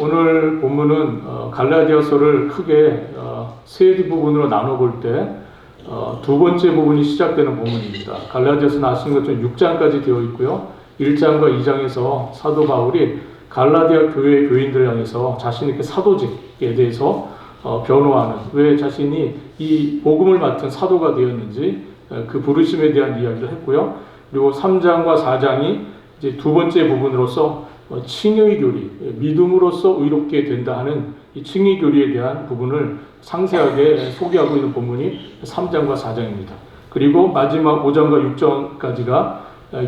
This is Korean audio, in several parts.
오늘 본문은 갈라디아서를 크게 세 부분으로 나눠볼 때 두 번째 부분이 시작되는 본문입니다. 갈라디아서는 아시는 것처럼 6장까지 되어 있고요. 1장과 2장에서 사도 바울이 갈라디아 교회 교인들을 향해서 자신의 사도직에 대해서 변호하는, 왜 자신이 이 복음을 맡은 사도가 되었는지 그 부르심에 대한 이야기를 했고요. 그리고 3장과 4장이 이제 두 번째 부분으로서 칭의 교리, 믿음으로써 의롭게 된다 하는 이 칭의 교리에 대한 부분을 상세하게 소개하고 있는 본문이 3장과 4장입니다. 그리고 마지막 5장과 6장까지가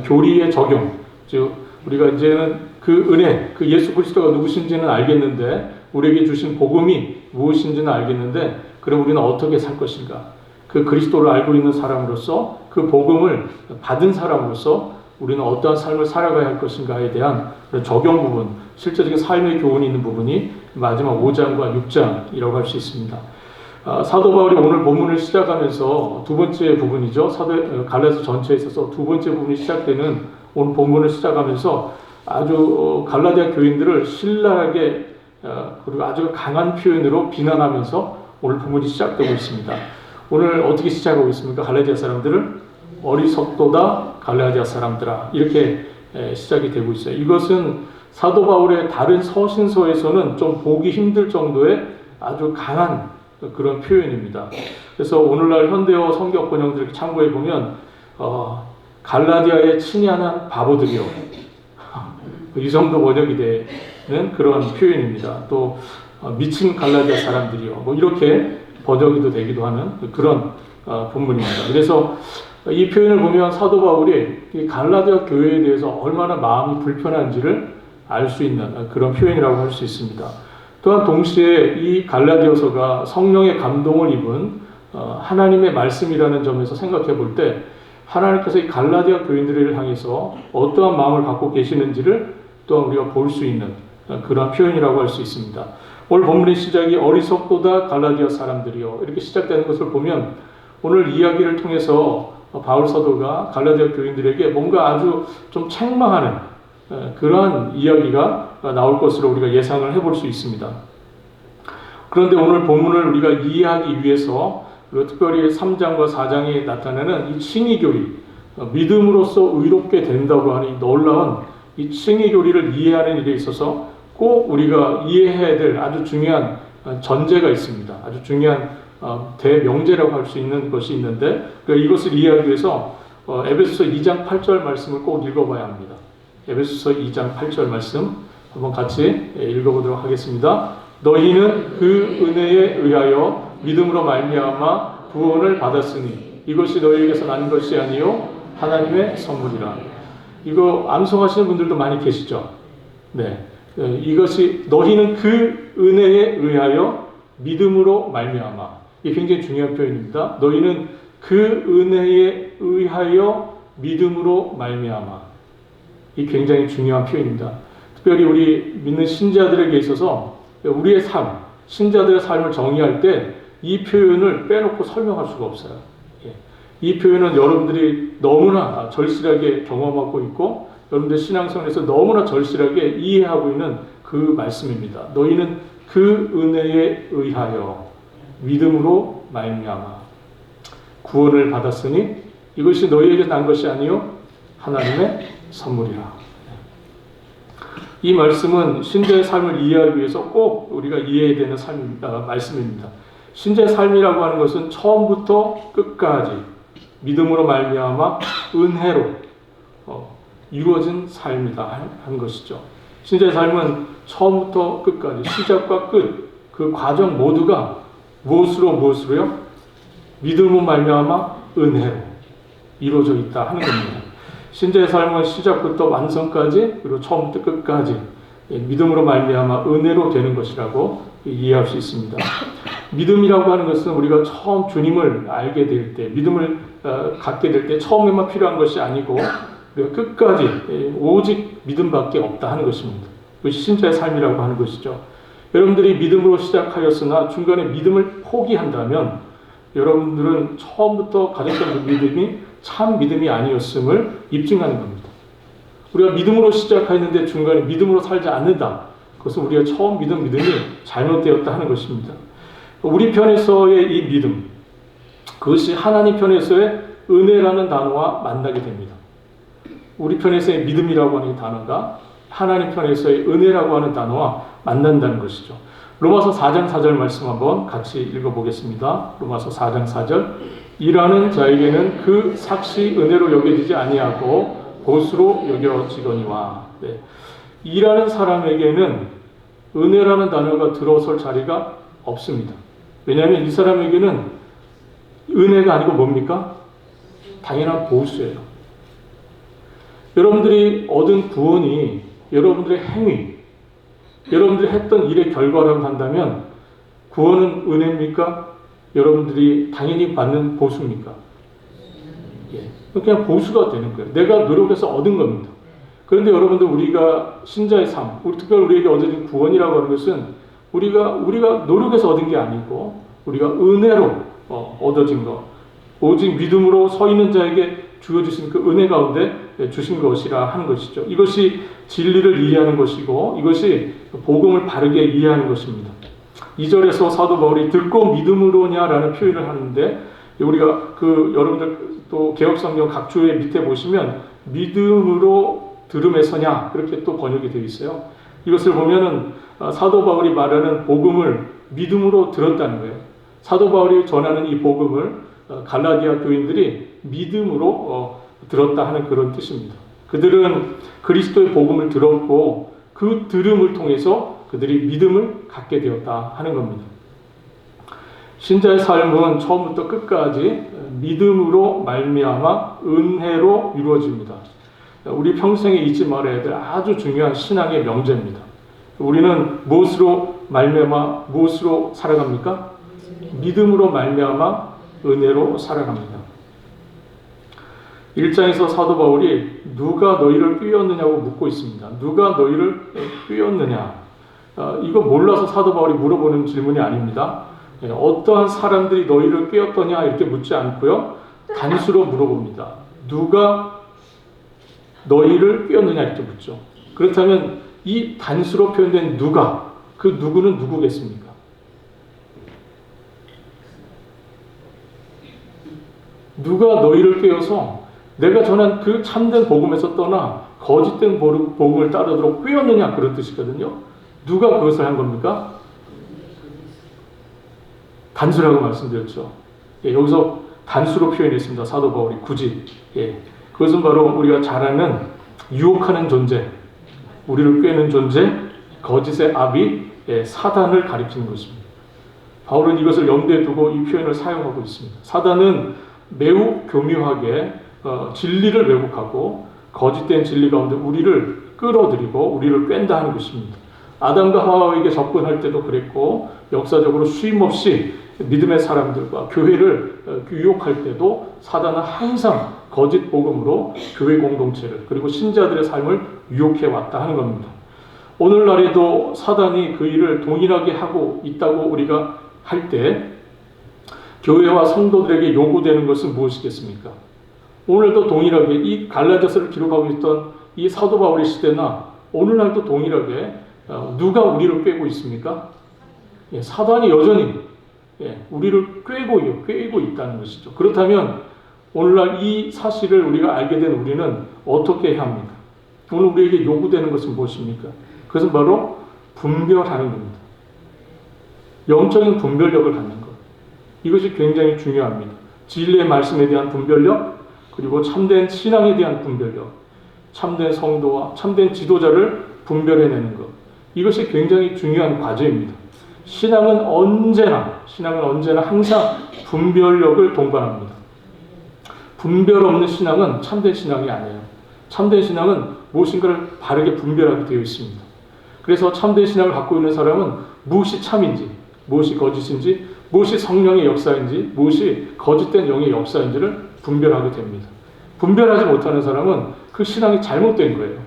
교리의 적용, 즉 우리가 이제는 그 은혜, 그 예수 그리스도가 누구신지는 알겠는데, 우리에게 주신 복음이 무엇인지는 알겠는데, 그럼 우리는 어떻게 살 것인가? 그 그리스도를 알고 있는 사람으로서, 그 복음을 받은 사람으로서 우리는 어떠한 삶을 살아가야 할 것인가에 대한 적용 부분, 실제적인 삶의 교훈이 있는 부분이 마지막 5장과 6장이라고 할 수 있습니다. 사도 바울이 오늘 본문을 시작하면서 두 번째 부분이죠. 갈라디아서 전체에 있어서 두 번째 부분이 시작되는 오늘 본문을 시작하면서 아주 갈라디아 교인들을 신랄하게 그리고 아주 강한 표현으로 비난하면서 오늘 본문이 시작되고 있습니다. 오늘 어떻게 시작하고 있습니까? 갈라디아 사람들을 어리석도다 갈라디아 사람들아, 이렇게 시작이 되고 있어요. 이것은 사도 바울의 다른 서신서에서는 좀 보기 힘들 정도의 아주 강한 그런 표현입니다. 그래서 오늘날 현대어 성경 번역들 참고해 보면 갈라디아의 친애하는 바보들이요, 이 정도 번역이 되는 그런 표현입니다. 또 미친 갈라디아 사람들이요, 뭐 이렇게 번역이 되기도 하는 그런 본문입니다. 그래서 이 표현을 보면 사도 바울이 갈라디아 교회에 대해서 얼마나 마음이 불편한지를 알 수 있는 그런 표현이라고 할 수 있습니다. 또한 동시에 이 갈라디아서가 성령의 감동을 입은 하나님의 말씀이라는 점에서 생각해 볼 때, 하나님께서 이 갈라디아 교인들을 향해서 어떠한 마음을 갖고 계시는지를 또한 우리가 볼 수 있는 그런 표현이라고 할 수 있습니다. 오늘 본문의 시작이 어리석도다 갈라디아 사람들이요, 이렇게 시작되는 것을 보면 오늘 이야기를 통해서 바울 사도가 갈라디아 교인들에게 뭔가 아주 좀 책망하는 그러한 이야기가 나올 것으로 우리가 예상을 해볼 수 있습니다. 그런데 오늘 본문을 우리가 이해하기 위해서, 그리고 특별히 3장과 4장에 나타나는 이 칭의 교리, 믿음으로써 의롭게 된다고 하는 이 놀라운 이 칭의 교리를 이해하는 일에 있어서 꼭 우리가 이해해야 될 아주 중요한 전제가 있습니다. 아주 중요한 대명제라고 할 수 있는 것이 있는데, 이것을 이해하기 위해서 에베소서 2장 8절 말씀을 꼭 읽어봐야 합니다. 에베소서 2장 8절 말씀 한번 같이 읽어보도록 하겠습니다. 너희는 그 은혜에 의하여 믿음으로 말미암아 구원을 받았으니 이것이 너희에게서 난 것이 아니요 하나님의 선물이라. 이거 암송하시는 분들도 많이 계시죠? 네, 이것이 너희는 그 은혜에 의하여 믿음으로 말미암아. 이게 굉장히 중요한 표현입니다. 너희는 그 은혜에 의하여 믿음으로 말미암아. 이 굉장히 중요한 표현입니다. 특별히 우리 믿는 신자들에게 있어서 우리의 삶, 신자들의 삶을 정의할 때 이 표현을 빼놓고 설명할 수가 없어요. 이 표현은 여러분들이 너무나 절실하게 경험하고 있고, 여러분들 신앙생활에서 너무나 절실하게 이해하고 있는 그 말씀입니다. 너희는 그 은혜에 의하여 믿음으로 말미암아 구원을 받았으니 이것이 너희에게 난 것이 아니요 하나님의 선물이라. 이 말씀은 신자의 삶을 이해하기 위해서 꼭 우리가 이해해야 되는 말씀입니다. 신자의 삶이라고 하는 것은 처음부터 끝까지 믿음으로 말미암아 은혜로 이루어진 삶이다 하는 것이죠. 신자의 삶은 처음부터 끝까지, 시작과 끝, 그 과정 모두가 무엇으로요? 믿음으로 말미암아 은혜로 이루어져 있다 하는 겁니다. 신자의 삶은 시작부터 완성까지, 그리고 처음부터 끝까지 믿음으로 말미암아 은혜로 되는 것이라고 이해할 수 있습니다. 믿음이라고 하는 것은 우리가 처음 주님을 알게 될 때, 믿음을 갖게 될 때 처음에만 필요한 것이 아니고 우리가 끝까지 오직 믿음밖에 없다 하는 것입니다. 그것이 신자의 삶이라고 하는 것이죠. 여러분들이 믿음으로 시작하였으나 중간에 믿음을 포기한다면 여러분들은 처음부터 가졌던 그 믿음이 참 믿음이 아니었음을 입증하는 겁니다. 우리가 믿음으로 시작했는데 중간에 믿음으로 살지 않는다. 그것은 우리가 처음 믿은 믿음이 잘못되었다 하는 것입니다. 우리 편에서의 이 믿음, 그것이 하나님 편에서의 은혜라는 단어와 만나게 됩니다. 우리 편에서의 믿음이라고 하는 단어가 하나님 편에서의 은혜라고 하는 단어와 만난다는 것이죠. 로마서 4장 4절 말씀 한번 같이 읽어보겠습니다. 로마서 4장 4절. 일하는 자에게는 그 삭시 은혜로 여겨지지 아니하고 보수로 여겨지거니와. 네. 일하는 사람에게는 은혜라는 단어가 들어설 자리가 없습니다. 왜냐하면 이 사람에게는 은혜가 아니고 뭡니까? 당연한 보수예요. 여러분들이 얻은 구원이 여러분들의 행위, 여러분들이 했던 일의 결과라고 한다면 구원은 은혜입니까? 여러분들이 당연히 받는 보수입니까? 예, 그냥 보수가 되는 거예요. 내가 노력해서 얻은 겁니다. 그런데 여러분들 우리가 신자의 삶, 특별히 우리에게 얻어진 구원이라고 하는 것은 우리가 노력해서 얻은 게 아니고 우리가 은혜로 얻어진 것, 오직 믿음으로 서 있는 자에게 주어주신 그 은혜 가운데 주신 것이라 하는 것이죠. 이것이 진리를 이해하는 것이고 이것이 복음을 바르게 이해하는 것입니다. 2절에서 사도 바울이 듣고 믿음으로냐라는 표현을 하는데 우리가 여러분들 또 개역성경 각 주의 밑에 보시면 믿음으로 들음에서냐 그렇게 또 번역이 되어 있어요. 이것을 보면은 사도 바울이 말하는 복음을 믿음으로 들었다는 거예요. 사도 바울이 전하는 이 복음을 갈라디아 교인들이 믿음으로 들었다 하는 그런 뜻입니다. 그들은 그리스도의 복음을 들었고 그 들음을 통해서 그들이 믿음을 갖게 되었다 하는 겁니다. 신자의 삶은 처음부터 끝까지 믿음으로 말미암아 은혜로 이루어집니다. 우리 평생에 잊지 말아야 될 아주 중요한 신앙의 명제입니다. 우리는 무엇으로 말미암아 무엇으로 살아갑니까? 믿음으로 말미암아 은혜로 살아갑니다. 1장에서 사도 바울이 누가 너희를 꾀었느냐고 묻고 있습니다. 누가 너희를 꾀었느냐? 이거 몰라서 사도 바울이 물어보는 질문이 아닙니다. 어떠한 사람들이 너희를 꾀었더냐 이렇게 묻지 않고요. 단수로 물어봅니다. 누가 너희를 꾀었느냐 이렇게 묻죠. 그렇다면 이 단수로 표현된 누가, 그 누구는 누구겠습니까? 누가 너희를 꾀어서 내가 전한 그 참된 복음에서 떠나 거짓된 복음을 따르도록 꾀었느냐 그런 뜻이거든요. 누가 그것을 한 겁니까? 단수라고 말씀드렸죠. 예, 여기서 단수로 표현했습니다. 사도 바울이 굳이. 예, 그것은 바로 우리가 잘 아는 유혹하는 존재, 우리를 꾀는 존재, 거짓의 아비, 사단을 가리키는 것입니다. 바울은 이것을 염두에 두고 이 표현을 사용하고 있습니다. 사단은 매우 교묘하게 진리를 왜곡하고 거짓된 진리 가운데 우리를 끌어들이고 우리를 깬다 하는 것입니다. 아담과 하와에게 접근할 때도 그랬고 역사적으로 쉼없이 믿음의 사람들과 교회를 유혹할 때도 사단은 항상 거짓 복음으로 교회 공동체를 그리고 신자들의 삶을 유혹해 왔다 하는 겁니다. 오늘날에도 사단이 그 일을 동일하게 하고 있다고 우리가 할 때 교회와 성도들에게 요구되는 것은 무엇이겠습니까? 오늘도 동일하게 이 갈라디아서를 기록하고 있던 이 사도 바울의 시대나 오늘날도 동일하게 누가 우리를 꾀고 있습니까? 예, 사단이 여전히 우리를 꾀고 있다는 것이죠. 그렇다면 오늘날 이 사실을 우리가 알게 된 우리는 어떻게 해야 합니까? 오늘 우리에게 요구되는 것은 무엇입니까? 그것은 바로 분별하는 겁니다. 영적인 분별력을 갖는 것. 이것이 굉장히 중요합니다. 진리의 말씀에 대한 분별력, 그리고 참된 신앙에 대한 분별력, 참된 성도와 참된 지도자를 분별해내는 것. 이것이 굉장히 중요한 과제입니다. 신앙은 언제나 항상 분별력을 동반합니다. 분별 없는 신앙은 참된 신앙이 아니에요. 참된 신앙은 무엇인가를 바르게 분별하게 되어 있습니다. 그래서 참된 신앙을 갖고 있는 사람은 무엇이 참인지, 무엇이 거짓인지, 무엇이 성령의 역사인지, 무엇이 거짓된 영의 역사인지를 분별하게 됩니다. 분별하지 못하는 사람은 그 신앙이 잘못된 거예요.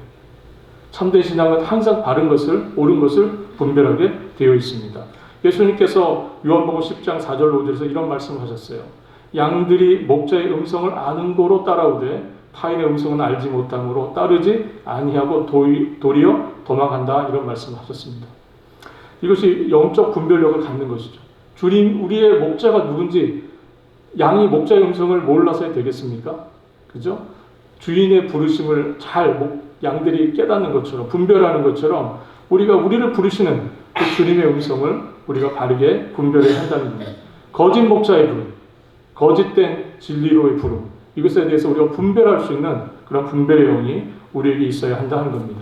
참된 신앙은 항상 바른 것을, 옳은 것을 분별하게 되어 있습니다. 예수님께서 요한복음 10장 4절 5절에서 이런 말씀을 하셨어요. 양들이 목자의 음성을 아는 고로 따라오되 타인의 음성은 알지 못함으로 따르지 아니하고 도리어 도망간다 이런 말씀을 하셨습니다. 이것이 영적 분별력을 갖는 것이죠. 주님, 우리의 목자가 누군지 양이 목자의 음성을 몰라서 되겠습니까? 그죠? 주인의 부르심을 잘 양들이 깨닫는 것처럼 분별하는 것처럼 우리가 우리를 부르시는 그 주님의 음성을 우리가 바르게 분별해야 한다는 겁니다. 거짓 목자의 부름, 거짓된 진리로의 부름, 이것에 대해서 우리가 분별할 수 있는 그런 분별의 영이 우리에게 있어야 한다는 겁니다.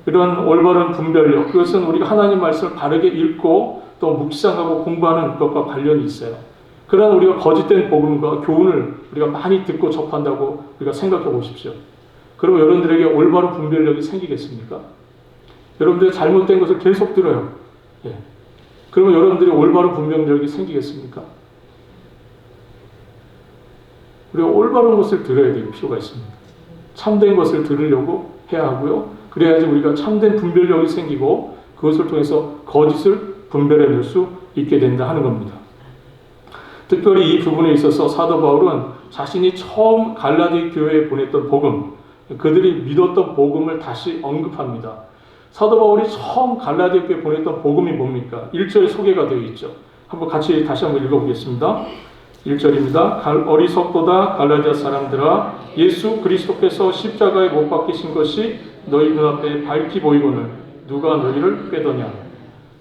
이런 올바른 분별력, 그것은 우리가 하나님 말씀을 바르게 읽고 또 묵상하고 공부하는 것과 관련이 있어요. 그러나 우리가 거짓된 복음과 교훈을 우리가 많이 듣고 접한다고 우리가 생각해 보십시오. 그러면 여러분들에게 올바른 분별력이 생기겠습니까? 여러분들이 잘못된 것을 계속 들어요. 예. 그러면 여러분들이 올바른 분별력이 생기겠습니까? 우리가 올바른 것을 들어야 될 필요가 있습니다. 참된 것을 들으려고 해야 하고요. 그래야지 우리가 참된 분별력이 생기고 그것을 통해서 거짓을 분별해낼 수 있게 된다 하는 겁니다. 특별히 이 부분에 있어서 사도 바울은 자신이 처음 갈라디 교회에 보냈던 복음, 그들이 믿었던 복음을 다시 언급합니다. 사도 바울이 처음 갈라디 교회에 보냈던 복음이 뭡니까? 1절에 소개가 되어 있죠. 한번 같이 다시 한번 읽어보겠습니다. 1절입니다. 어리석도다 갈라디아 사람들아, 예수 그리스도께서 십자가에 못 박히신 것이 너희 눈앞에 밝히 보이거늘 누가 너희를 꾀더냐.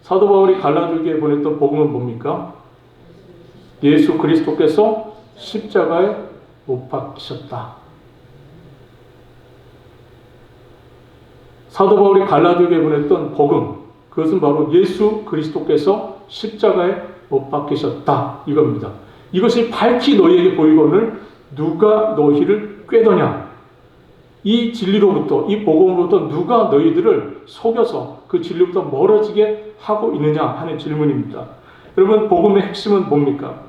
사도 바울이 갈라디아에 보냈던 복음은 뭡니까? 예수 그리스도께서 십자가에 못 박히셨다. 사도 바울이 갈라디아에 보냈던 복음, 그것은 바로 예수 그리스도께서 십자가에 못 박히셨다 이겁니다. 이것이 밝히 너희에게 보이거늘 누가 너희를 꾀더냐. 이 진리로부터, 이 복음으로부터 누가 너희들을 속여서 그 진리로부터 멀어지게 하고 있느냐 하는 질문입니다. 여러분, 복음의 핵심은 뭡니까?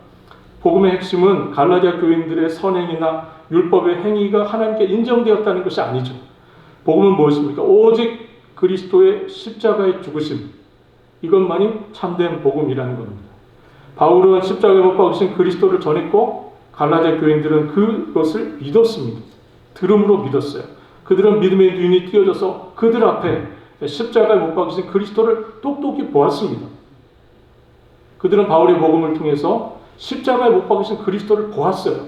복음의 핵심은 갈라디아 교인들의 선행이나 율법의 행위가 하나님께 인정되었다는 것이 아니죠. 복음은 무엇입니까? 오직 그리스도의 십자가의 죽으심, 이것만이 참된 복음이라는 겁니다. 바울은 십자가에 못 박히신 그리스도를 전했고 갈라디아 교인들은 그것을 믿었습니다. 들음으로 믿었어요. 그들은 믿음의 눈이 띄어져서 그들 앞에 십자가에 못 박히신 그리스도를 똑똑히 보았습니다. 그들은 바울의 복음을 통해서 십자가에 못 박히신 그리스도를 보았어요.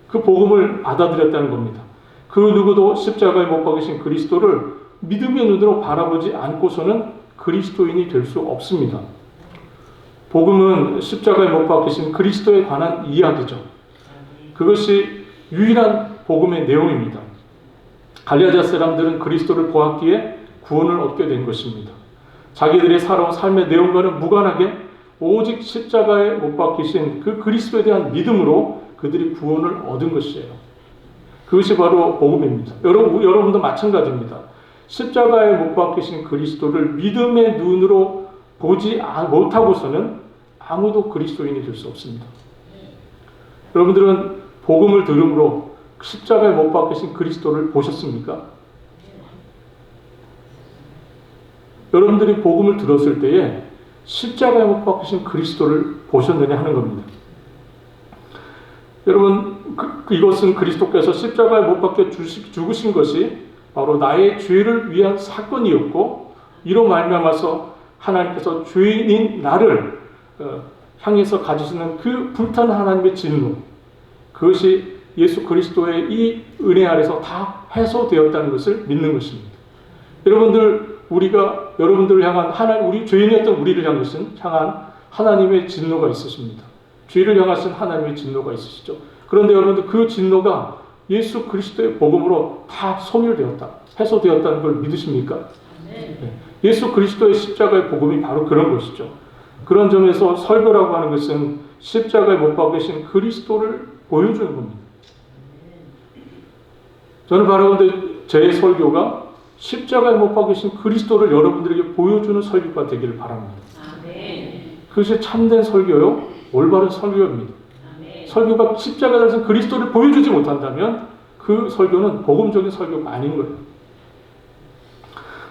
그 복음을 받아들였다는 겁니다. 그 누구도 십자가에 못 박히신 그리스도를 믿음의 눈으로 바라보지 않고서는 그리스도인이 될 수 없습니다. 복음은 십자가에 못 박히신 그리스도에 관한 이야기죠. 그것이 유일한 복음의 내용입니다. 갈라디아 사람들은 그리스도를 보았기에 구원을 얻게 된 것입니다. 자기들의 살아온 삶의 내용과는 무관하게 오직 십자가에 못 박히신 그 그리스도에 대한 믿음으로 그들이 구원을 얻은 것이에요. 그것이 바로 복음입니다. 여러분도 마찬가지입니다. 십자가에 못 박히신 그리스도를 믿음의 눈으로 보지 못하고서는 아무도 그리스도인이 될 수 없습니다. 여러분들은 복음을 들음으로 십자가에 못 박히신 그리스도를 보셨습니까? 여러분들이 복음을 들었을 때에 십자가에 못 박히신 그리스도를 보셨느냐 하는 겁니다. 여러분, 이것은 그리스도께서 십자가에 못 박혀 죽으신 것이 바로 나의 죄를 위한 사건이었고, 이로 말미암아서 하나님께서 죄인인 나를 향해서 가지시는 그 불타는 하나님의 진노, 그것이 예수 그리스도의 이 은혜 아래서 다 해소되었다는 것을 믿는 것입니다. 우리가 여러분들을 향한 우리 죄인이었던 우리를 향한 하나님의 진노가 있으십니다. 죄를 향하신 하나님의 진노가 있으시죠. 그런데 여러분들 그 진노가 예수 그리스도의 복음으로 다 소멸되었다, 해소되었다는 걸 믿으십니까? 네. 예수 그리스도의 십자가의 복음이 바로 그런 것이죠. 그런 점에서 설교라고 하는 것은 십자가에 못 박히신 그리스도를 보여주는 겁니다. 저는 바라보는데 제 설교가 십자가에 못 박히신 그리스도를 여러분들에게 보여주는 설교가 되기를 바랍니다. 그것이 참된 설교요, 올바른 설교입니다. 설교가 십자가에 달린 그리스도를 보여주지 못한다면 그 설교는 복음적인 설교가 아닌 거예요.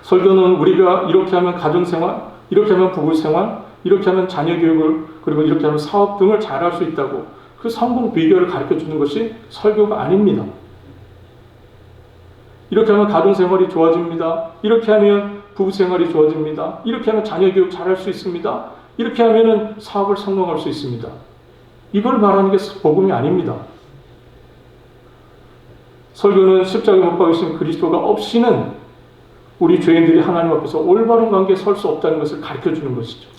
설교는 우리가 이렇게 하면 가정생활, 이렇게 하면 부부생활, 이렇게 하면 자녀교육을, 그리고 이렇게 하면 사업 등을 잘할 수 있다고 그 성공 비결을 가르쳐주는 것이 설교가 아닙니다. 이렇게 하면 가정생활이 좋아집니다. 이렇게 하면 부부생활이 좋아집니다. 이렇게 하면 자녀교육 잘할 수 있습니다. 이렇게 하면 사업을 성공할 수 있습니다. 이걸 말하는 게 복음이 아닙니다. 설교는 십자가에 못 박으신 그리스도가 없이는 우리 죄인들이 하나님 앞에서 올바른 관계에 설 수 없다는 것을 가르쳐주는 것이죠.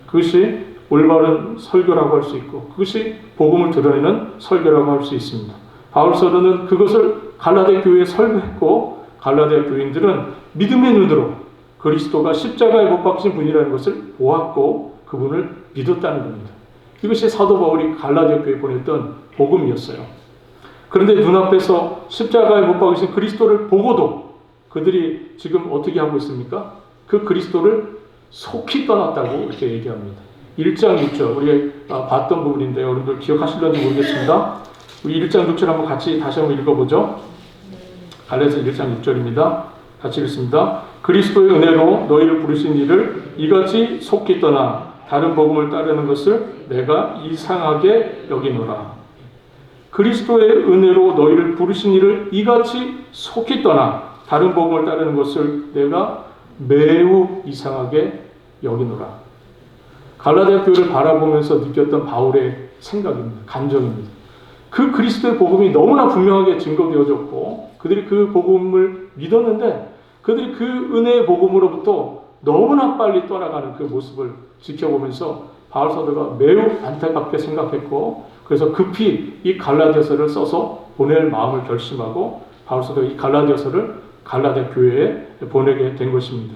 그것이 올바른 설교라고 할 수 있고 그것이 복음을 드러내는 설교라고 할 수 있습니다. 바울 사도는 그것을 갈라디아 교회에 설교했고 갈라디아 교인들은 믿음의 눈으로 그리스도가 십자가에 못 박히신 분이라는 것을 보았고 그분을 믿었다는 겁니다. 이것이 사도 바울이 갈라디아 교회에 보냈던 복음이었어요. 그런데 눈앞에서 십자가에 못 박히신 그리스도를 보고도 그들이 지금 어떻게 하고 있습니까? 그 그리스도를 속히 떠났다고 이렇게 얘기합니다. 1장 6절 우리가 봤던 부분인데 여러분들 기억하실런지 모르겠습니다. 우리 1장 6절 한번 같이 다시 한번 읽어보죠. 갈라디아서 1장 6절입니다. 같이 읽습니다. 그리스도의 은혜로 너희를 부르신 이를 이같이 속히 떠나 다른 복음을 따르는 것을 내가 이상하게 여기노라. 그리스도의 은혜로 너희를 부르신 이를 이같이 속히 떠나 다른 복음을 따르는 것을 내가 매우 이상하게 여기노라. 갈라디아 교회를 바라보면서 느꼈던 바울의 생각입니다. 감정입니다. 그 그리스도의 복음이 너무나 분명하게 증거되어졌고 그들이 그 복음을 믿었는데 그들이 그 은혜의 복음으로부터 너무나 빨리 떠나가는 그 모습을 지켜보면서 바울 사도가 매우 안타깝게 생각했고 그래서 급히 이 갈라디아서를 써서 보낼 마음을 결심하고 바울 사도가 이 갈라디아서를 갈라디아 교회에 보내게 된 것입니다.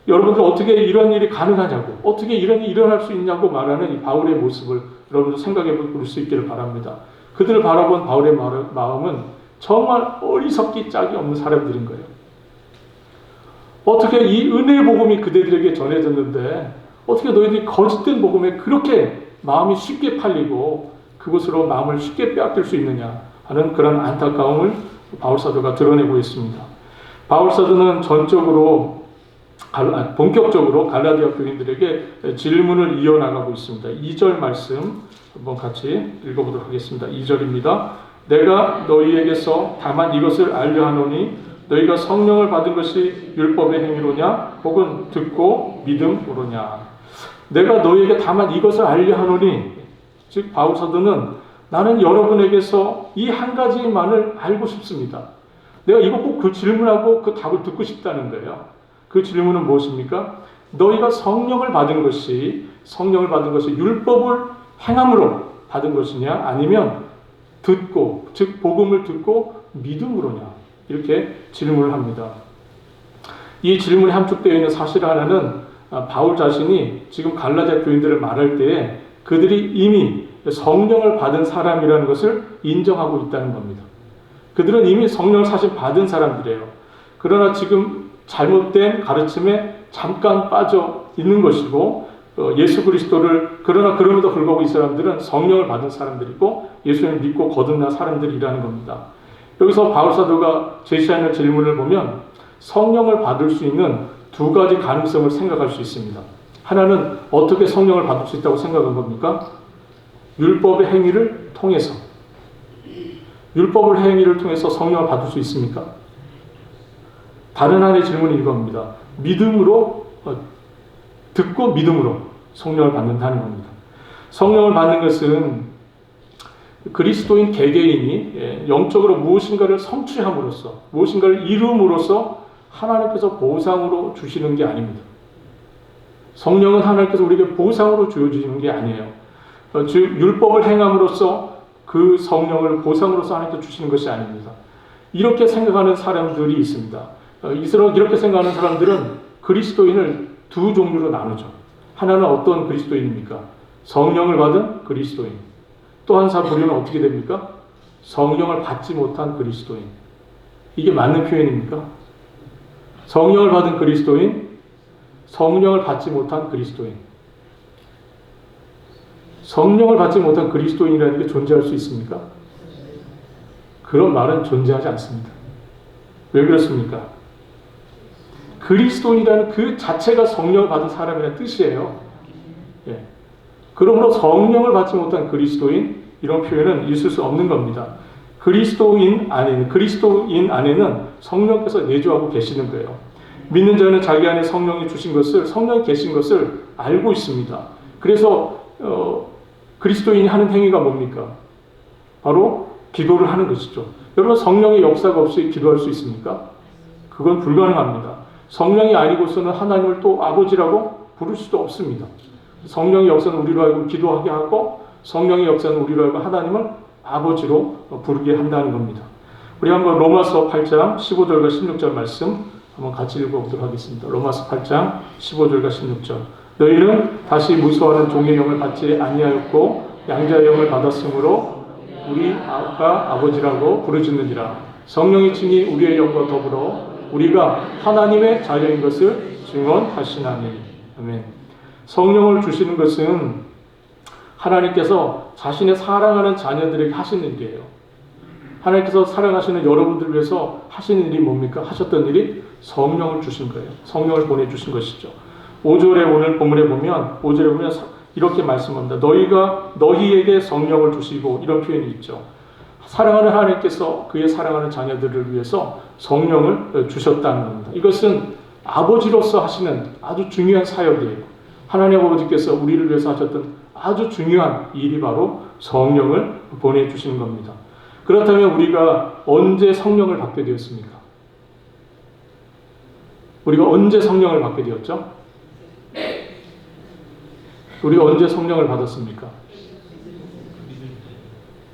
여러분들 어떻게 이런 일이 가능하냐고 어떻게 이런 일이 일어날 수 있냐고 말하는 이 바울의 모습을 여러분들 생각해 볼 수 있기를 바랍니다. 그들을 바라본 바울의 마음은 정말 어리석기 짝이 없는 사람들인 거예요. 어떻게 이 은혜의 복음이 그들에게 전해졌는데 어떻게 너희들이 거짓된 복음에 그렇게 마음이 쉽게 팔리고 그것으로 마음을 쉽게 빼앗길 수 있느냐 하는 그런 안타까움을 바울 사도가 드러내고 있습니다. 바울 사도는 본격적으로 갈라디아 교인들에게 질문을 이어나가고 있습니다. 2절 말씀 한번 같이 읽어보도록 하겠습니다. 2절입니다. 내가 너희에게서 다만 이것을 알려 하노니 너희가 성령을 받은 것이 율법의 행위로냐 혹은 듣고 믿음으로냐. 내가 너희에게 다만 이것을 알려 하노니 즉 바울 사도는 나는 여러분에게서 이 한 가지만을 알고 싶습니다. 내가 이거 꼭 그 질문하고 그 답을 듣고 싶다는 거예요. 그 질문은 무엇입니까? 너희가 성령을 받은 것이 율법을 행함으로 받은 것이냐 아니면 듣고 즉 복음을 듣고 믿음으로냐 이렇게 질문을 합니다. 이 질문에 함축되어 있는 사실 하나는 바울 자신이 지금 갈라디아 교인들을 말할 때에 그들이 이미 성령을 받은 사람이라는 것을 인정하고 있다는 겁니다. 그들은 이미 성령을 사실 받은 사람들이에요. 그러나 지금 잘못된 가르침에 잠깐 빠져 있는 것이고 예수 그리스도를 그럼에도 불구하고 이 사람들은 성령을 받은 사람들이고 예수님을 믿고 거듭난 사람들이라는 겁니다. 여기서 바울 사도가 제시하는 질문을 보면 성령을 받을 수 있는 두 가지 가능성을 생각할 수 있습니다. 하나는 어떻게 성령을 받을 수 있다고 생각한 겁니까? 율법의 행위를 통해서. 율법의 행위를 통해서 성령을 받을 수 있습니까? 다른 하나의 질문이 이겁니다. 믿음으로 듣고 믿음으로 성령을 받는다는 겁니다. 성령을 받는 것은 그리스도인 개개인이 영적으로 무엇인가를 성취함으로써 무엇인가를 이룸으로써 하나님께서 보상으로 주시는 게 아닙니다. 성령은 하나님께서 우리에게 보상으로 주어지는 게 아니에요. 즉 율법을 행함으로써 그 성령을 보상으로서 하나님께 주시는 것이 아닙니다. 이렇게 생각하는 사람들이 있습니다. 이렇게 생각하는 사람들은 그리스도인을 두 종류로 나누죠. 하나는 어떤 그리스도인입니까? 성령을 받은 그리스도인. 또 한 부류는 어떻게 됩니까? 성령을 받지 못한 그리스도인. 이게 맞는 표현입니까? 성령을 받은 그리스도인, 성령을 받지 못한 그리스도인. 성령을 받지 못한 그리스도인이라는 게 존재할 수 있습니까? 그런 말은 존재하지 않습니다. 왜 그렇습니까? 그리스도인이라는 그 자체가 성령을 받은 사람이라는 뜻이에요. 예. 그러므로 성령을 받지 못한 그리스도인 이런 표현은 있을 수 없는 겁니다. 그리스도인 안에는 성령께서 내주하고 계시는 거예요. 믿는 자는 자기 안에 성령이 주신 것을, 성령이 계신 것을 알고 있습니다. 그래서 그리스도인이 하는 행위가 뭡니까? 바로 기도를 하는 것이죠. 여러분, 성령의 역사가 없이 기도할 수 있습니까? 그건 불가능합니다. 성령이 아니고서는 하나님을 또 아버지라고 부를 수도 없습니다. 성령의 역사는 우리로 하여금 기도하게 하고, 성령의 역사는 우리로 하여금 하나님을 아버지로 부르게 한다는 겁니다. 우리 한번 로마서 8장 15절과 16절 말씀 한번 같이 읽어보도록 하겠습니다. 로마서 8장 15절과 16절. 너희는 다시 무수하는 종의 영을 받지 아니하였고 양자의 영을 받았으므로 우리 아버지라고 부르짖느니라. 성령이 친히 우리의 영과 더불어 우리가 하나님의 자녀인 것을 증언하시나니. 아멘. 성령을 주시는 것은 하나님께서 자신의 사랑하는 자녀들에게 하시는 일이에요. 하나님께서 사랑하시는 여러분들 위해서 하시는 일이 뭡니까? 하셨던 일이 성령을 주신 거예요. 성령을 보내주신 것이죠. 5절에 오늘 본문에 보면 5절에 보면 이렇게 말씀합니다. 너희에게 성령을 주시고, 이런 표현이 있죠. 사랑하는 하나님께서 그의 사랑하는 자녀들을 위해서 성령을 주셨다는 겁니다. 이것은 아버지로서 하시는 아주 중요한 사역이에요. 하나님 아버지께서 우리를 위해서 하셨던 아주 중요한 일이 바로 성령을 보내주시는 겁니다. 그렇다면 우리가 언제 성령을 받게 되었습니까? 우리가 언제 성령을 받게 되었죠? 우리가 언제 성령을 받았습니까?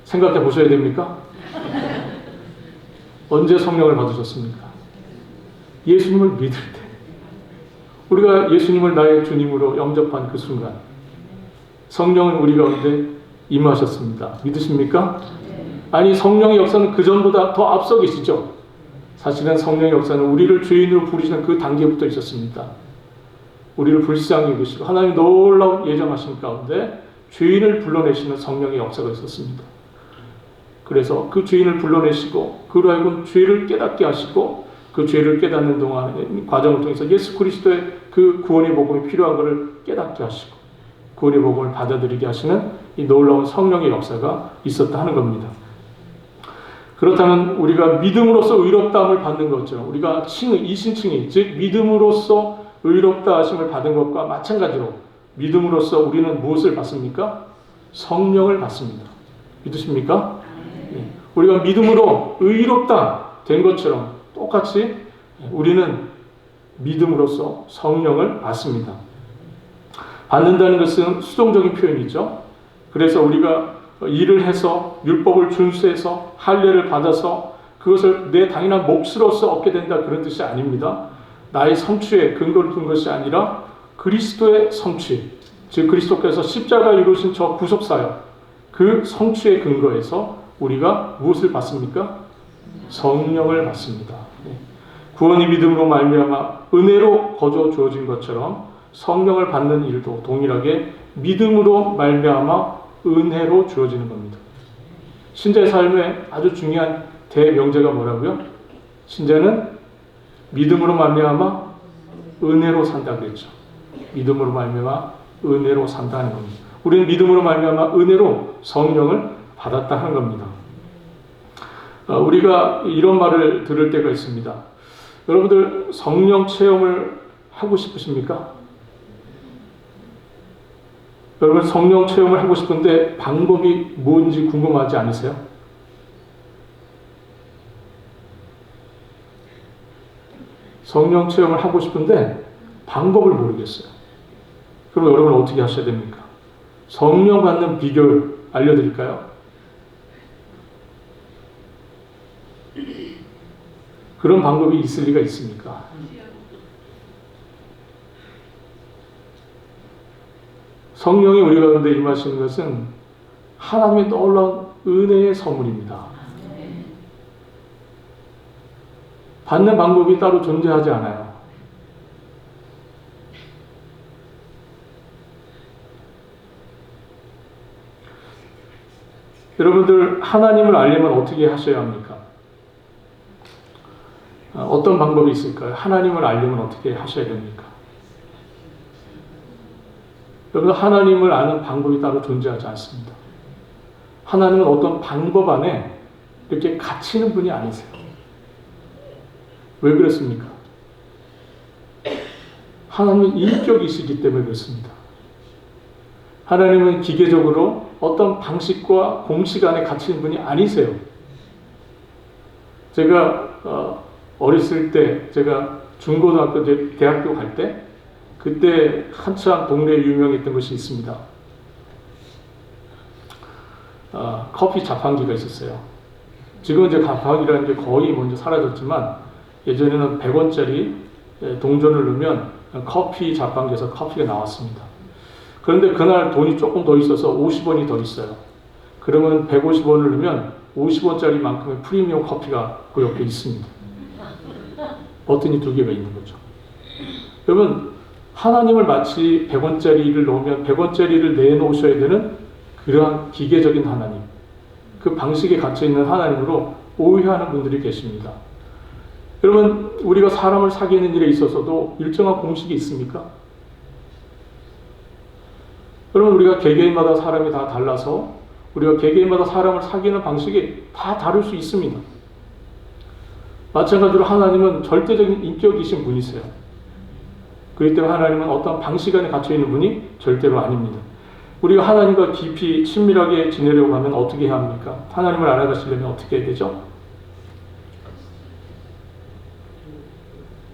생각해 보셔야 됩니까? 언제 성령을 받으셨습니까? 예수님을 믿을 때. 우리가 예수님을 나의 주님으로 영접한 그 순간 성령은 우리 가운데 임하셨습니다. 믿으십니까? 아니, 성령의 역사는 그 전보다 더 앞서 계시죠? 사실은 성령의 역사는 우리를 주인으로 부르시는 그 단계부터 있었습니다. 우리를 불쌍히 여기시고 하나님 놀라운 예정하신 가운데 주인을 불러내시는 성령의 역사가 있었습니다. 그래서 그 주인을 불러내시고 그로 하여금 죄를 깨닫게 하시고, 그 죄를 깨닫는 동안 과정을 통해서 예수 그리스도의 그 구원의 복음이 필요한 것을 깨닫게 하시고 구원의 복음을 받아들이게 하시는 이 놀라운 성령의 역사가 있었다 하는 겁니다. 그렇다면 우리가 믿음으로써 의롭다함을 받는 거죠. 우리가 이신칭의, 즉 믿음으로써 의롭다 하심을 받은 것과 마찬가지로 믿음으로써 우리는 무엇을 받습니까? 성령을 받습니다. 믿으십니까? 네. 우리가 믿음으로 의롭다 된 것처럼 똑같이 우리는 믿음으로써 성령을 받습니다. 받는다는 것은 수동적인 표현이죠. 그래서 우리가 일을 해서 율법을 준수해서 할례를 받아서 그것을 내 당연한 몫으로서 얻게 된다, 그런 뜻이 아닙니다. 나의 성취에 근거를 둔 것이 아니라 그리스도의 성취, 즉 그리스도께서 십자가에 이루신 저 구속사역, 그 성취의 근거에서 우리가 무엇을 받습니까? 성령을 받습니다. 구원이 믿음으로 말미암아 은혜로 거저 주어진 것처럼 성령을 받는 일도 동일하게 믿음으로 말미암아 은혜로 주어지는 겁니다. 신자의 삶에 아주 중요한 대명제가 뭐라고요? 신자는 믿음으로 말미암아 은혜로 산다 그랬죠. 믿음으로 말미암아 은혜로 산다는 겁니다. 우리는 믿음으로 말미암아 은혜로 성령을 받았다 하는 겁니다. 우리가 이런 말을 들을 때가 있습니다. 여러분들 성령 체험을 하고 싶으십니까? 여러분 성령 체험을 하고 싶은데 방법이 뭔지 궁금하지 않으세요? 성령 체험을 하고 싶은데 방법을 모르겠어요. 그럼 여러분 어떻게 하셔야 됩니까? 성령 받는 비결 알려드릴까요? 그런 방법이 있을 리가 있습니까? 성령이 우리 가운데 임하시는 것은 하나님의 놀라운 은혜의 선물입니다. 받는 방법이 따로 존재하지 않아요. 여러분들 하나님을 알려면 어떻게 하셔야 합니까? 어떤 방법이 있을까요? 하나님을 알려면 어떻게 하셔야 됩니까? 여러분 하나님을 아는 방법이 따로 존재하지 않습니다. 하나님은 어떤 방법 안에 이렇게 갇히는 분이 아니세요. 왜 그렇습니까? 하나님은 인격이시기 때문에 그렇습니다. 하나님은 기계적으로 어떤 방식과 공식 안에 갇히는 분이 아니세요. 제가 어렸을 때, 제가 중고등학교, 대학교 갈 때, 그때 한참 동네에 유명했던 것이 있습니다. 커피 자판기가 있었어요. 지금은 이제 자판기라는 게 거의 먼저 사라졌지만, 예전에는 100원짜리 동전을 넣으면 커피 자판기에서 커피가 나왔습니다. 그런데 그날 돈이 조금 더 있어서 50원이 더 있어요. 그러면 150원을 넣으면 50원짜리만큼의 프리미엄 커피가 그 옆에 있습니다. 버튼이 2개가 있는 거죠. 여러분, 하나님을 마치 100원짜리를 넣으면 100원짜리를 내놓으셔야 되는 그러한 기계적인 하나님, 그 방식에 갇혀있는 하나님으로 오해하는 분들이 계십니다. 여러분, 우리가 사람을 사귀는 일에 있어서도 일정한 공식이 있습니까? 여러분, 우리가 개개인마다 사람이 다 달라서 우리가 개개인마다 사람을 사귀는 방식이 다 다를 수 있습니다. 마찬가지로 하나님은 절대적인 인격이신 분이세요. 그렇기 때문에 하나님은 어떤 방식 안에 갇혀있는 분이 절대로 아닙니다. 우리가 하나님과 깊이 친밀하게 지내려고 하면 어떻게 해야 합니까? 하나님을 알아가시려면 어떻게 해야 되죠?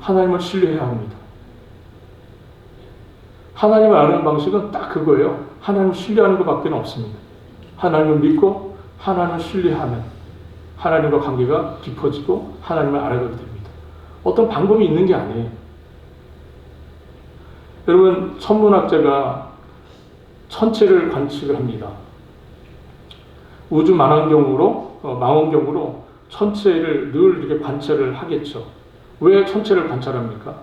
하나님을 신뢰해야 합니다. 하나님을 아는 방식은 딱 그거예요. 하나님을 신뢰하는 것밖에 없습니다. 하나님을 믿고 하나님을 신뢰하면 하나님과 관계가 깊어지고 하나님을 알아가게 됩니다. 어떤 방법이 있는 게 아니에요. 여러분, 천문학자가 천체를 관측을 합니다. 우주 망원경으로 천체를 늘 이렇게 관찰을 하겠죠. 왜 천체를 관찰합니까?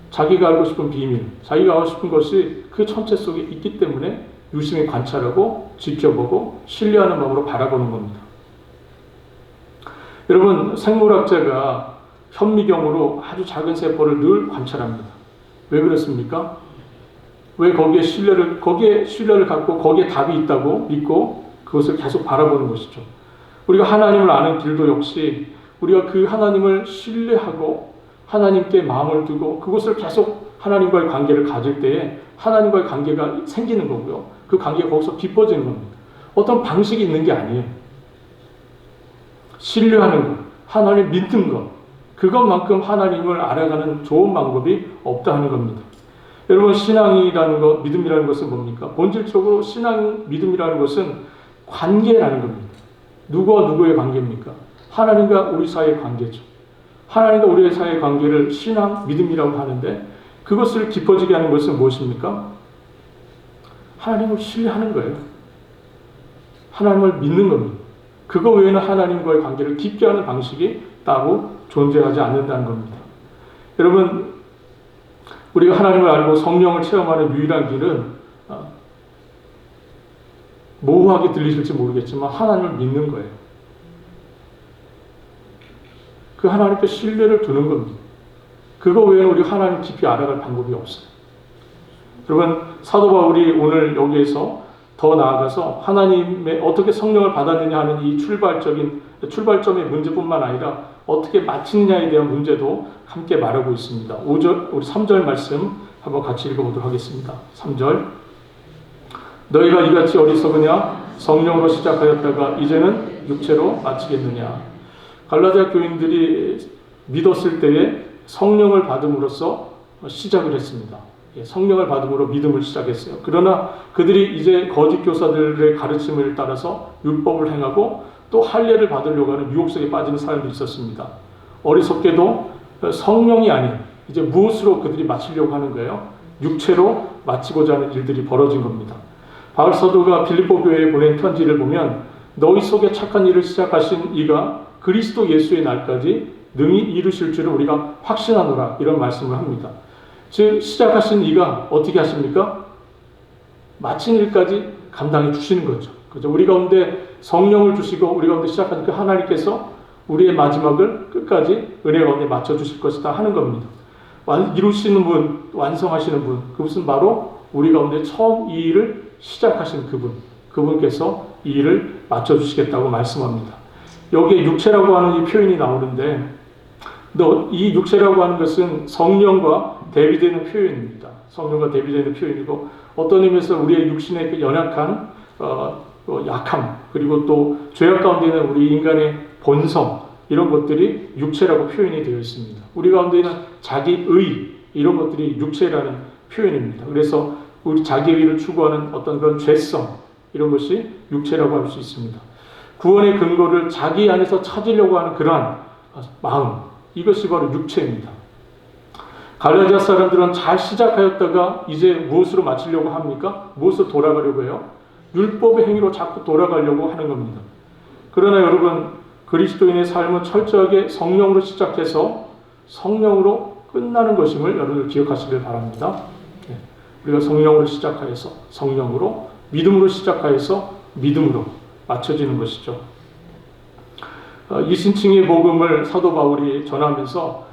자기가 알고 싶은 비밀, 자기가 알고 싶은 것이 그 천체 속에 있기 때문에 유심히 관찰하고 지켜보고 신뢰하는 마음으로 바라보는 겁니다. 여러분, 생물학자가 현미경으로 아주 작은 세포를 늘 관찰합니다. 왜 그렇습니까? 왜 거기에 신뢰를 갖고 거기에 답이 있다고 믿고 그것을 계속 바라보는 것이죠. 우리가 하나님을 아는 길도 역시 우리가 그 하나님을 신뢰하고 하나님께 마음을 두고 그것을 계속 하나님과의 관계를 가질 때에 하나님과의 관계가 생기는 거고요. 그 관계가 거기서 깊어지는 겁니다. 어떤 방식이 있는 게 아니에요. 신뢰하는 것, 하나님을 믿는 것, 그것만큼 하나님을 알아가는 좋은 방법이 없다 하는 겁니다. 여러분, 신앙이라는 것, 믿음이라는 것은 뭡니까? 본질적으로 신앙, 믿음이라는 것은 관계라는 겁니다. 누구와 누구의 관계입니까? 하나님과 우리 사이의 관계죠. 하나님과 우리 사이의 관계를 신앙, 믿음이라고 하는데 그것을 깊어지게 하는 것은 무엇입니까? 하나님을 신뢰하는 거예요. 하나님을 믿는 겁니다. 그거 외에는 하나님과의 관계를 깊게 하는 방식이 따로 존재하지 않는다는 겁니다. 여러분, 우리가 하나님을 알고 성령을 체험하는 유일한 길은 모호하게 들리실지 모르겠지만 하나님을 믿는 거예요. 그 하나님께 신뢰를 두는 겁니다. 그거 외에는 우리 하나님 깊이 알아갈 방법이 없어요. 여러분, 사도 바울이 오늘 여기에서 더 나아가서 하나님의 어떻게 성령을 받았느냐 하는 이 출발점의 문제뿐만 아니라 어떻게 마치느냐에 대한 문제도 함께 말하고 있습니다. 5절, 우리 3절 말씀 한번 같이 읽어보도록 하겠습니다. 3절. 너희가 이같이 어리석으냐? 성령으로 시작하였다가 이제는 육체로 마치겠느냐? 갈라디아 교인들이 믿었을 때에 성령을 받음으로써 시작을 했습니다. 성령을 받음으로 믿음을 시작했어요. 그러나 그들이 이제 거짓 교사들의 가르침을 따라서 율법을 행하고 또 할례를 받으려고 하는 유혹 속에 빠지는 사람들이 있었습니다. 어리석게도 성령이 아닌 이제 무엇으로 그들이 마치려고 하는 거예요? 육체로 마치고자 하는 일들이 벌어진 겁니다. 바울 사도가 빌립보 교회에 보낸 편지를 보면 너희 속에 착한 일을 시작하신 이가 그리스도 예수의 날까지 능히 이루실 줄을 우리가 확신하노라, 이런 말씀을 합니다. 즉 시작하신 이가 어떻게 하십니까? 마친 일까지 감당해 주시는 거죠. 그죠? 우리 가운데 성령을 주시고 우리 가운데 시작하니까 하나님께서 우리의 마지막을 끝까지 은혜 가운데 맞춰 주실 것이다 하는 겁니다. 이루시는 분, 완성하시는 분, 그것은 바로 우리 가운데 처음 이 일을 시작하신 그분께서 이 일을 맞춰주시겠다고 말씀합니다. 여기에 육체라고 하는 이 표현이 나오는데 이 육체라고 하는 것은 성령과 대비되는 표현입니다. 성령과 대비되는 표현이고 어떤 의미에서 우리의 육신의 그 연약한 약함 그리고 또 죄악 가운데 있는 우리 인간의 본성 이런 것들이 육체라고 표현이 되어 있습니다. 우리 가운데 있는 자기의 이런 것들이 육체라는 표현입니다. 그래서 우리 자기의를 추구하는 어떤 그런 죄성 이런 것이 육체라고 할 수 있습니다. 구원의 근거를 자기 안에서 찾으려고 하는 그러한 마음 이것이 바로 육체입니다. 갈라디아 사람들은 잘 시작하였다가 이제 무엇으로 마치려고 합니까? 무엇으로 돌아가려고 해요? 율법의 행위로 자꾸 돌아가려고 하는 겁니다. 그러나 여러분 그리스도인의 삶은 철저하게 성령으로 시작해서 성령으로 끝나는 것임을 여러분들 기억하시길 바랍니다. 우리가 성령으로 시작하여서 성령으로 믿음으로 시작하여서 믿음으로 맞춰지는 것이죠. 이신칭의 복음을 사도 바울이 전하면서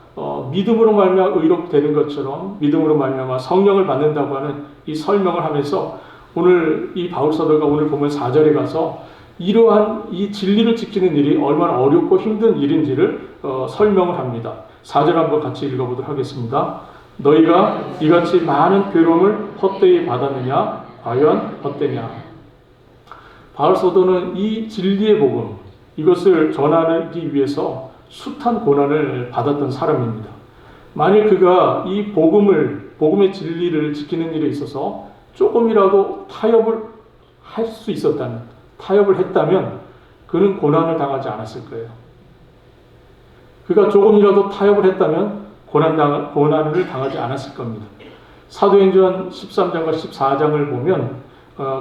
믿음으로 말미암아 의롭되는 것처럼 믿음으로 말미암아 성령을 받는다고 하는 이 설명을 하면서 오늘 이 바울 사도가 오늘 보면 4절에 가서 이러한 이 진리를 지키는 일이 얼마나 어렵고 힘든 일인지를 설명을 합니다. 4절 한번 같이 읽어보도록 하겠습니다. 너희가 이같이 많은 괴로움을 헛되이 받았느냐? 과연 헛되냐? 바울 사도는 이 진리의 복음 이것을 전하기 위해서 숱한 고난을 받았던 사람입니다. 만일 그가 이 복음의 진리를 지키는 일에 있어서 조금이라도 타협을 할 수 있었다면, 타협을 했다면 그는 고난을 당하지 않았을 거예요. 그가 조금이라도 타협을 했다면 고난을 당하지 않았을 겁니다. 사도행전 13장과 14장을 보면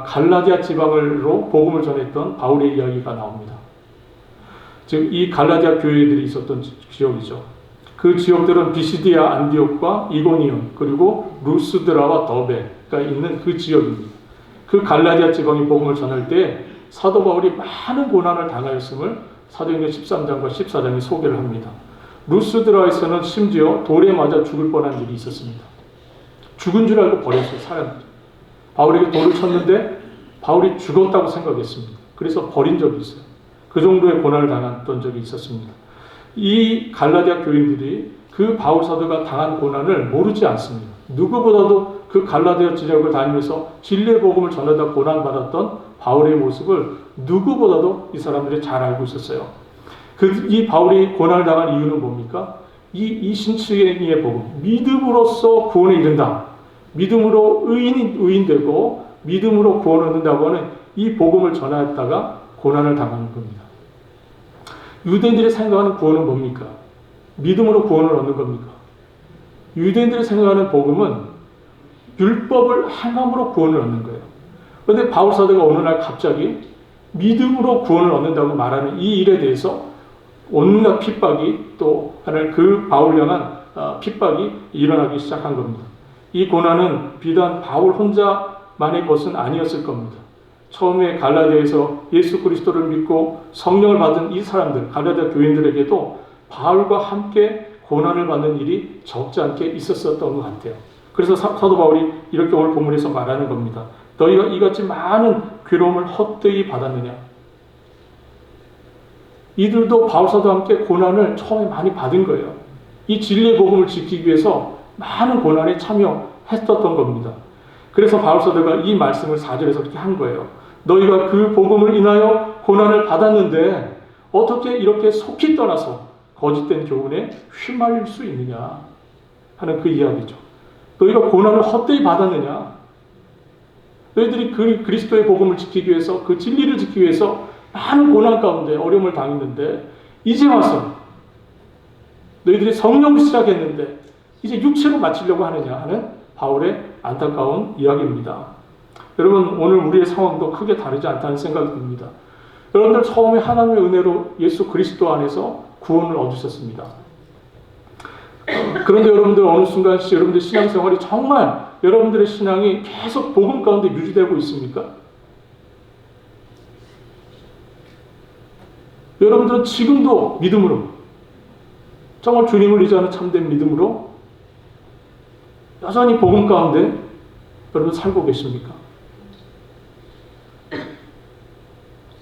갈라디아 지방으로 복음을 전했던 바울의 이야기가 나옵니다. 즉 이 갈라디아 교회들이 있었던 지역이죠. 그 지역들은 비시디아 안디옥과 이고니온 그리고 루스드라와 더베가 있는 그 지역입니다. 그 갈라디아 지방이 복음을 전할 때 사도 바울이 많은 고난을 당하였음을 사도행전 13장과 14장이 소개를 합니다. 루스드라에서는 심지어 돌에 맞아 죽을 뻔한 일이 있었습니다. 죽은 줄 알고 버렸어요, 사람들이. 바울에게 돌을 쳤는데 바울이 죽었다고 생각했습니다. 그래서 버린 적이 있어요. 그 정도의 고난을 당했던 적이 있었습니다. 이 갈라디아 교인들이 그 바울 사도가 당한 고난을 모르지 않습니다. 누구보다도 그 갈라디아 지역을 다니면서 진리의 복음을 전하다 고난받았던 바울의 모습을 누구보다도 이 사람들이 잘 알고 있었어요. 이 바울이 고난을 당한 이유는 뭡니까? 이 신칭의 복음, 믿음으로써 구원에 이른다. 믿음으로 의인되고 믿음으로 구원을 얻는다고 하는 이 복음을 전하다가 고난을 당하는 겁니다. 유대인들이 생각하는 구원은 뭡니까? 믿음으로 구원을 얻는 겁니까? 유대인들이 생각하는 복음은 율법을 행함으로 구원을 얻는 거예요. 그런데 바울 사도가 어느 날 갑자기 믿음으로 구원을 얻는다고 말하는 이 일에 대해서 온갖 핍박이 또 하늘 그 바울 향한 핍박이 일어나기 시작한 겁니다. 이 고난은 비단 바울 혼자만의 것은 아니었을 겁니다. 처음에 갈라디아에서 예수 그리스도를 믿고 성령을 받은 이 사람들, 갈라디아 교인들에게도 바울과 함께 고난을 받는 일이 적지 않게 있었던 것 같아요. 그래서 사도 바울이 이렇게 오늘 본문에서 말하는 겁니다. 너희가 이같이 많은 괴로움을 헛되이 받았느냐? 이들도 바울 사도와 함께 고난을 처음에 많이 받은 거예요. 이 진리의 복음을 지키기 위해서 많은 고난에 참여했었던 겁니다. 그래서 바울 사도가 이 말씀을 4절에서 그렇게 한 거예요. 너희가 그 복음을 인하여 고난을 받았는데 어떻게 이렇게 속히 떠나서 거짓된 교훈에 휘말릴 수 있느냐 하는 그 이야기죠. 너희가 고난을 헛되이 받았느냐? 너희들이 그리스도의 복음을 지키기 위해서 그 진리를 지키기 위해서 많은 고난 가운데 어려움을 당했는데 이제 와서 너희들이 성령으로 시작했는데 이제 육체로 마치려고 하느냐 하는 바울의 안타까운 이야기입니다. 여러분 오늘 우리의 상황도 크게 다르지 않다는 생각이 듭니다. 여러분들 처음에 하나님의 은혜로 예수 그리스도 안에서 구원을 얻으셨습니다. 그런데 여러분들 어느 순간 여러분들 신앙생활이 정말 여러분들의 신앙이 계속 복음 가운데 유지되고 있습니까? 여러분들은 지금도 믿음으로 정말 주님을 의지하는 참된 믿음으로 여전히 복음 가운데 여러분 살고 계십니까?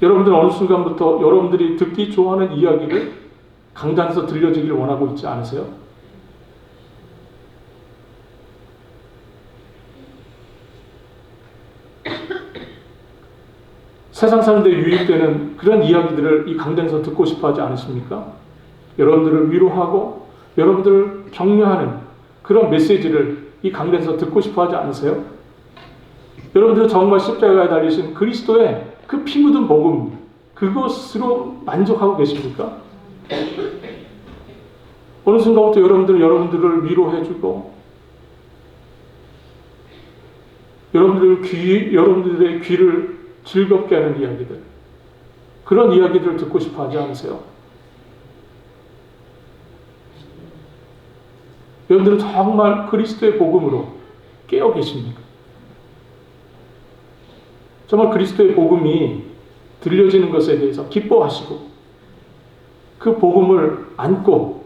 여러분들 어느 순간부터 여러분들이 듣기 좋아하는 이야기를 강단에서 들려주길 원하고 있지 않으세요? 세상 사람들이 유입되는 그런 이야기들을 이 강단에서 듣고 싶어 하지 않으십니까? 여러분들을 위로하고 여러분들을 격려하는 그런 메시지를 이 강단에서 듣고 싶어 하지 않으세요? 여러분들은 정말 십자가에 달리신 그리스도의 그 피 묻은 복음, 그것으로 만족하고 계십니까? 어느 순간부터 여러분들을 위로해주고 여러분들의 귀를 즐겁게 하는 이야기들, 그런 이야기들을 듣고 싶어 하지 않으세요? 여러분들은 정말 그리스도의 복음으로 깨어 계십니까? 정말 그리스도의 복음이 들려지는 것에 대해서 기뻐하시고 그 복음을 안고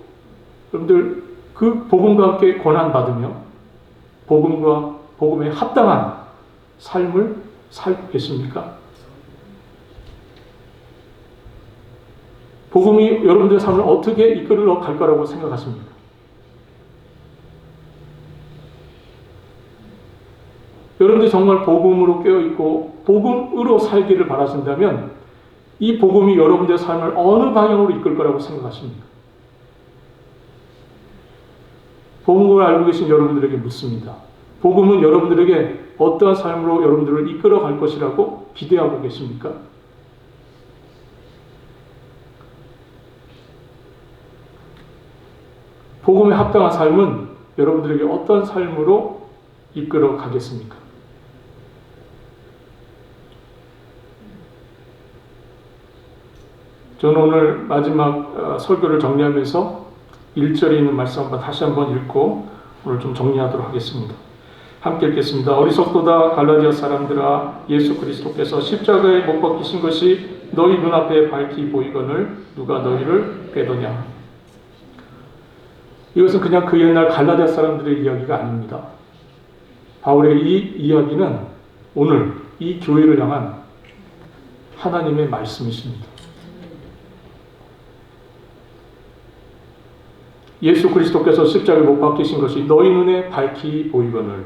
여러분들 그 복음과 함께 고난받으며 복음에 합당한 삶을 살고 계십니까? 복음이 여러분들의 삶을 어떻게 이끌어 갈 거라고 생각하십니까? 여러분들이 정말 복음으로 깨어있고 복음으로 살기를 바라신다면 이 복음이 여러분들의 삶을 어느 방향으로 이끌 거라고 생각하십니까? 복음을 알고 계신 여러분들에게 묻습니다. 복음은 여러분들에게 어떠한 삶으로 여러분들을 이끌어 갈 것이라고 기대하고 계십니까? 복음에 합당한 삶은 여러분들에게 어떤 삶으로 이끌어 가겠습니까? 저는 오늘 마지막 설교를 정리하면서 1절에 있는 말씀 다시 한번 읽고 오늘 좀 정리하도록 하겠습니다. 함께 읽겠습니다. 어리석도다 갈라디아 사람들아, 예수 그리스도께서 십자가에 못 박히신 것이 너희 눈앞에 밝히 보이거늘 누가 너희를 빼도냐. 이것은 그냥 그 옛날 갈라디아 사람들의 이야기가 아닙니다. 바울의 이 이야기는 오늘 이 교회를 향한 하나님의 말씀이십니다. 예수 그리스도께서 십자가에 못 박히신 것이 너희 눈에 밝히 보이거늘.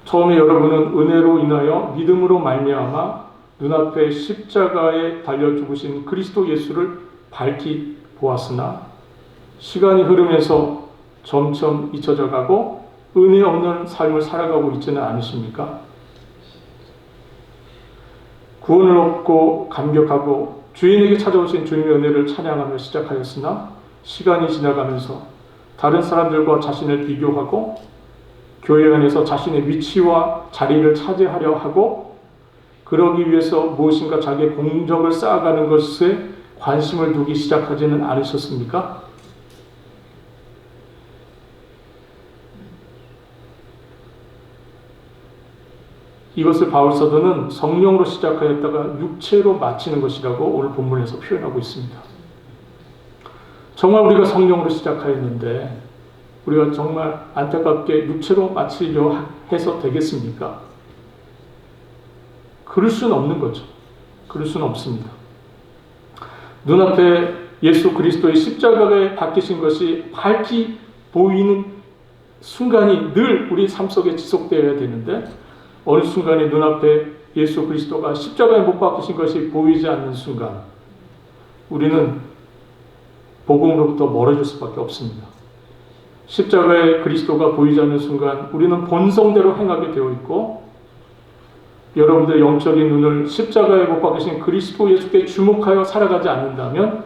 처음에 여러분은 은혜로 인하여 믿음으로 말미암아 눈앞에 십자가에 달려 죽으신 그리스도 예수를 밝히 보았으나 시간이 흐르면서 점점 잊혀져 가고 은혜 없는 삶을 살아가고 있지는 않으십니까? 구원을 얻고 감격하고 주인에게 찾아오신 주님의 은혜를 찬양하며 시작하였으나 시간이 지나가면서 다른 사람들과 자신을 비교하고 교회 안에서 자신의 위치와 자리를 차지하려 하고 그러기 위해서 무엇인가 자기의 공적을 쌓아가는 것에 관심을 두기 시작하지는 않으셨습니까? 이것을 바울 사도는 성령으로 시작하였다가 육체로 마치는 것이라고 오늘 본문에서 표현하고 있습니다. 정말 우리가 성령으로 시작하였는데 우리가 정말 안타깝게 육체로 마치려 해서 되겠습니까? 그럴 수는 없는 거죠. 그럴 수는 없습니다. 눈앞에 예수 그리스도의 십자가에 박히신 것이 밝히 보이는 순간이 늘 우리 삶 속에 지속되어야 되는데 어느 순간에 눈앞에 예수 그리스도가 십자가에 못 박히신 것이 보이지 않는 순간 우리는 복음으로부터 멀어질 수밖에 없습니다. 십자가에 그리스도가 보이지 않는 순간 우리는 본성대로 행하게 되어 있고 여러분들의 영적인 눈을 십자가에 못 박히신 그리스도 예수께 주목하여 살아가지 않는다면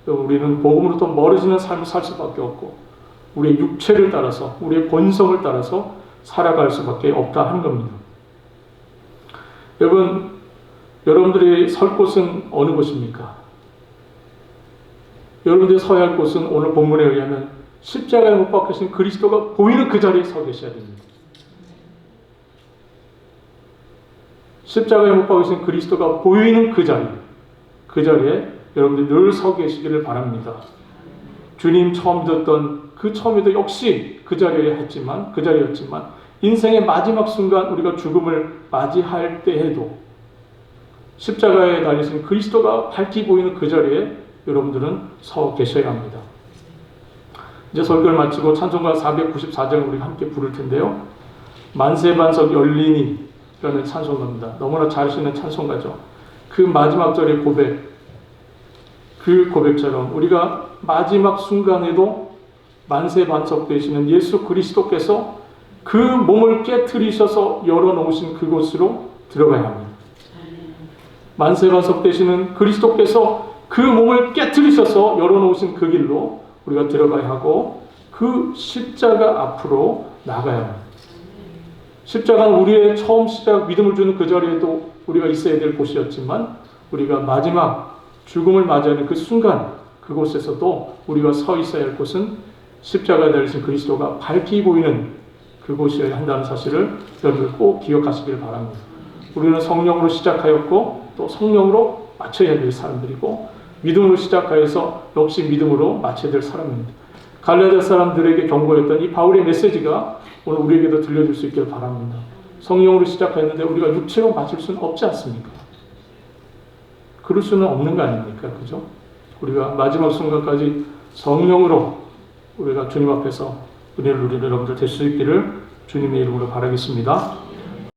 우리는 복음으로부터 멀어지는 삶을 살 수밖에 없고 우리의 육체를 따라서 우리의 본성을 따라서 살아갈 수밖에 없다 하는 겁니다. 여러분들이 설 곳은 어느 곳입니까? 여러분들이 서야 할 곳은 오늘 본문에 의하면 십자가에 못 박히신 그리스도가 보이는 그 자리에 서 계셔야 됩니다. 십자가에 못 박히신 그리스도가 보이는 그 자리에 여러분들이 늘 서 계시기를 바랍니다. 주님 처음 듣던 그 처음에도 역시 그 자리였지만 인생의 마지막 순간 우리가 죽음을 맞이할 때에도 십자가에 달리신 그리스도가 밝히 보이는 그 자리에 여러분들은 서 계셔야 합니다. 이제 설교를 마치고 찬송가 494장을 우리 함께 부를 텐데요. 만세반석 열리니 라는 찬송가입니다. 너무나 잘 쓰는 찬송가죠. 그 마지막 절의 고백, 그 고백처럼 우리가 마지막 순간에도 만세반석 되시는 예수 그리스도께서 그 몸을 깨트리셔서 열어놓으신 그곳으로 들어가야 합니다. 만세반석 되시는 그리스도께서 그 몸을 깨트리셔서 열어놓으신 그 길로 우리가 들어가야 하고 그 십자가 앞으로 나가야 합니다. 십자가는 우리의 처음 시작 믿음을 주는 그 자리에도 우리가 있어야 될 곳이었지만 우리가 마지막 죽음을 맞이하는 그 순간 그곳에서도 우리가 서 있어야 할 곳은 십자가에 달리신 그리스도가 밝히 보이는 그곳이어야 한다는 사실을 여러분 꼭 기억하시길 바랍니다. 우리는 성령으로 시작하였고 또 성령으로 마쳐야 될 사람들이고 믿음으로 시작하여서 역시 믿음으로 마쳐야 될 사람입니다. 갈라디아 사람들에게 경고했던 이 바울의 메시지가 오늘 우리에게도 들려줄 수 있길 바랍니다. 성령으로 시작하였는데 우리가 육체로 마칠 수는 없지 않습니까? 그럴 수는 없는 거 아닙니까? 그죠? 우리가 마지막 순간까지 성령으로 우리가 주님 앞에서 은혜를 누리는 여러분들 될 수 있기를 주님의 이름으로 바라겠습니다.